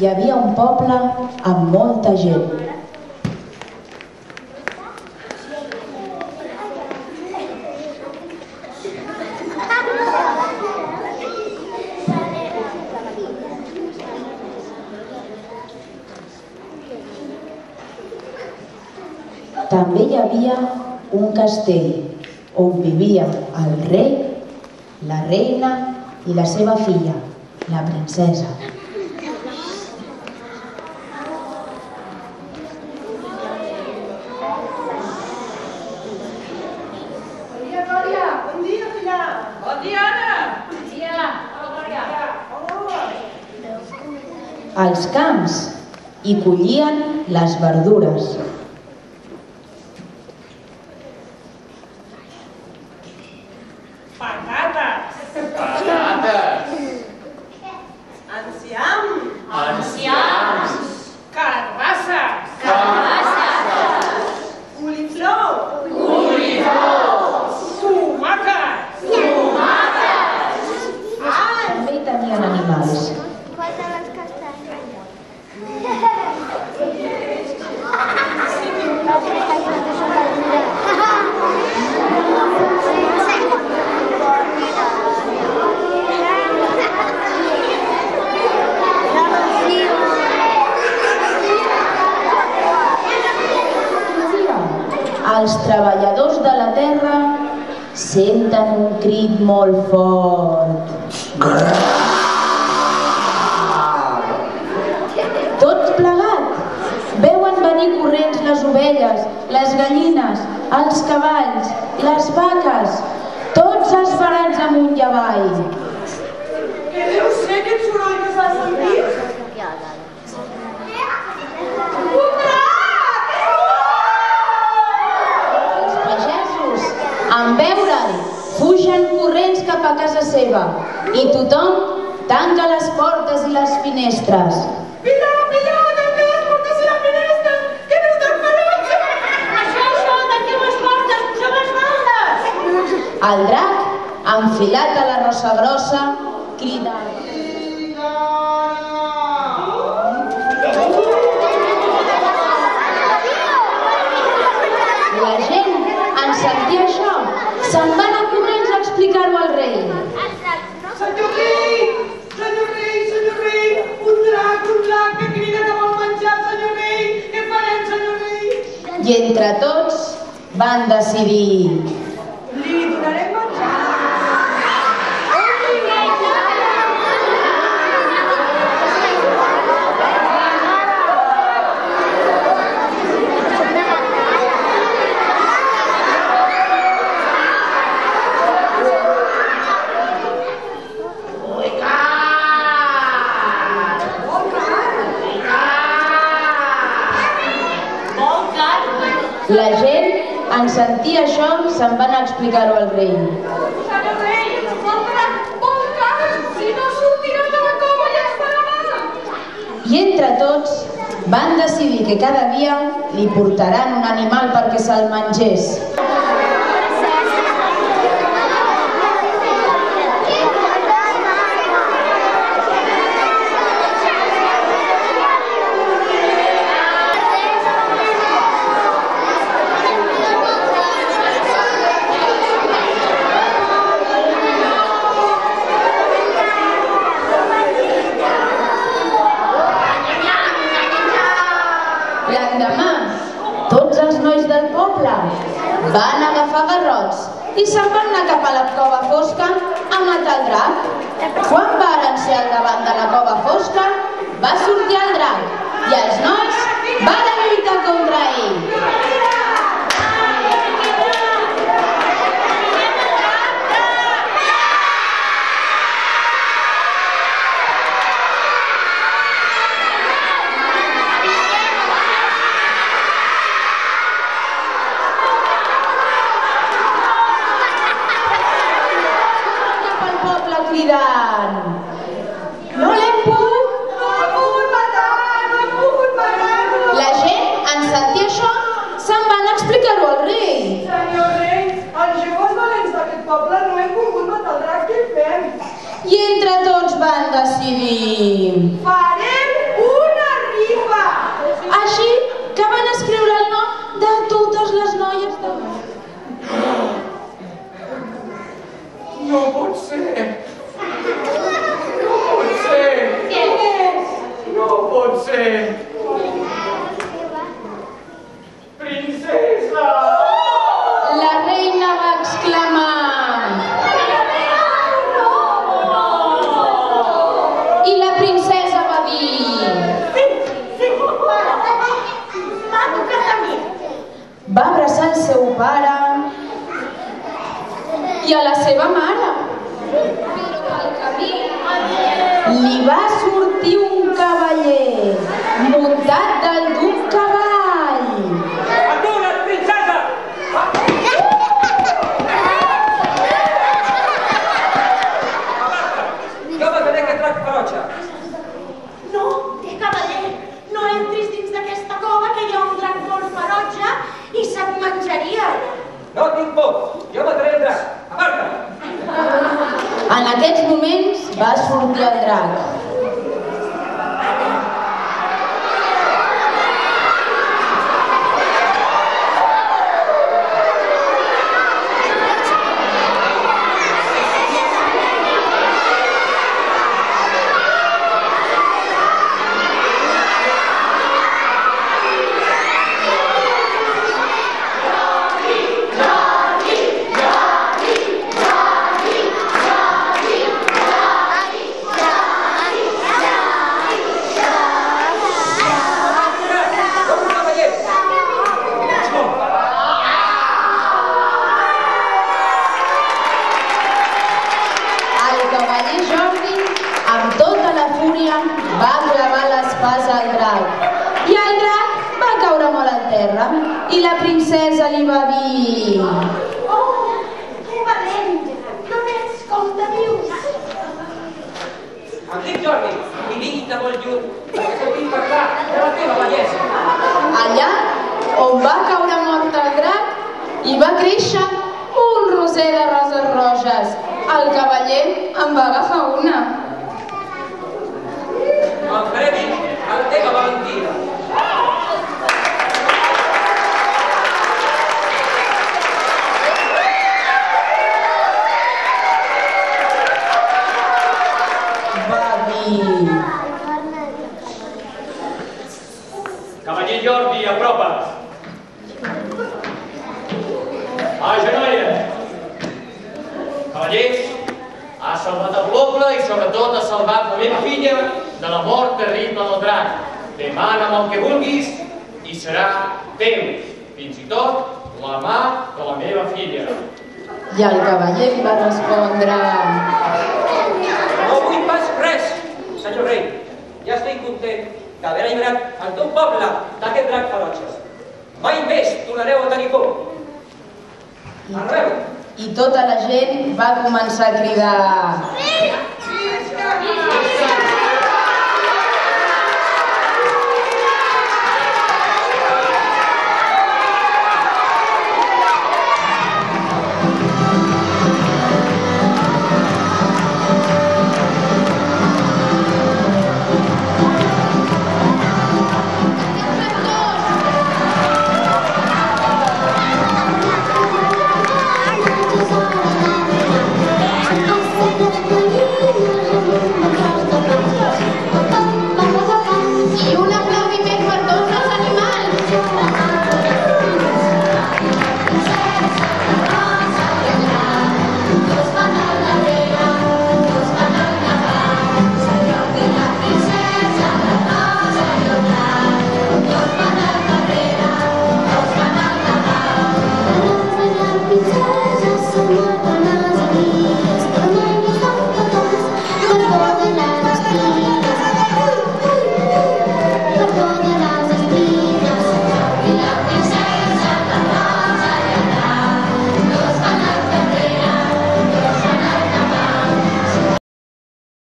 hi havia un poble amb molta gent. També hi havia un castell on vivia el rei, la reina i la seva filla, la princesa. Bon dia, Glòria! Bon dia, filla! Bon dia, Anna! Bon dia! Als camps hi collien les verdures. Els treballadors de la terra senten un crit molt fort. Tots plegats veuen venir corrents les ovelles, les gallines, els cavalls, les vaques, tots esperats amunt i avall. Què deu ser aquest soroll que s'ha sentit? En veure'l, fugen corrents cap a casa seva i tothom tanca les portes i les finestres. Mira, tanca les portes i les finestres! Que no estan ferotge! Això, tanqueu les portes, poseu les baldes! El drac, enfilat a la rossa grossa, crida. La gent, en sentir això, se'n van a corrents a explicar-ho al rei. Senyor rei, un drac que crida que vol menjar, senyor rei! Què farem, senyor rei? I entre tots van decidir... Li donarem menjar! La gent, en sentir això, se'n van a explicar-ho al rei. Senyor rei, el drac vol carn, si no sortirà de la cova i estarà mal! I entre tots van decidir que cada dia li portaran un animal perquè se'l mengés. L'endemà, tots els nois del poble van agafar garrots i se'n van anar cap a la cova fosca a matar el drac. Quan varen ser al davant de la cova fosca, va sortir el drac i els nois van lluitar contra ell. Cridant. No l'hem pogut matar! La gent, en sentir això, se'n van explicar-ho al rei. Senyor rei, els joves valents d'aquest poble no hem pogut matar el drac, què fem? I entre tots van decidir... Farem un Princesa! La reina va exclamar. I la princesa va dir. M'ha tocat a mi. Va abraçar el seu pare i a la seva mare. Li va sortir un cavaller muntat dalt d'un cavall. Atura't, princesa! Jo mataré aquest drac ferotge. No, cavaller, no entris dins d'aquesta cova que hi ha un drac molt ferotge i se't menjaria. No tinc por. Jo mataré el drac. Aparta! En aquests moments va sortir el drac. Va clavar l'espasa al drac i el drac va caure molt al terra i la princesa li va dir: Oh, que valent! No n'ets com te dius. Em dic Jordi i vinc de molt lluny perquè sentim parlar de la teva bellesa. Allà on va caure mort el drac hi va créixer un roser de roses roges. El cavaller en va agafar una. Em faré vic a la teva valentia. Va dir: Cavaller Jordi, apropa't. Agenolla. Cavallers, ha salvat el poble i sobretot ha salvat la meva filla de la mort terrible del drac. Demana'm el que vulguis i serà teu, fins i tot la mà de la meva filla. I el cavaller li va respondre: No vull pas res, senyor rei. Ja estic content d'haver alliberat el teu poble d'aquest drac ferotge. Mai més tornareu a tenir por. Arreu! I tota la gent va començar a cridar: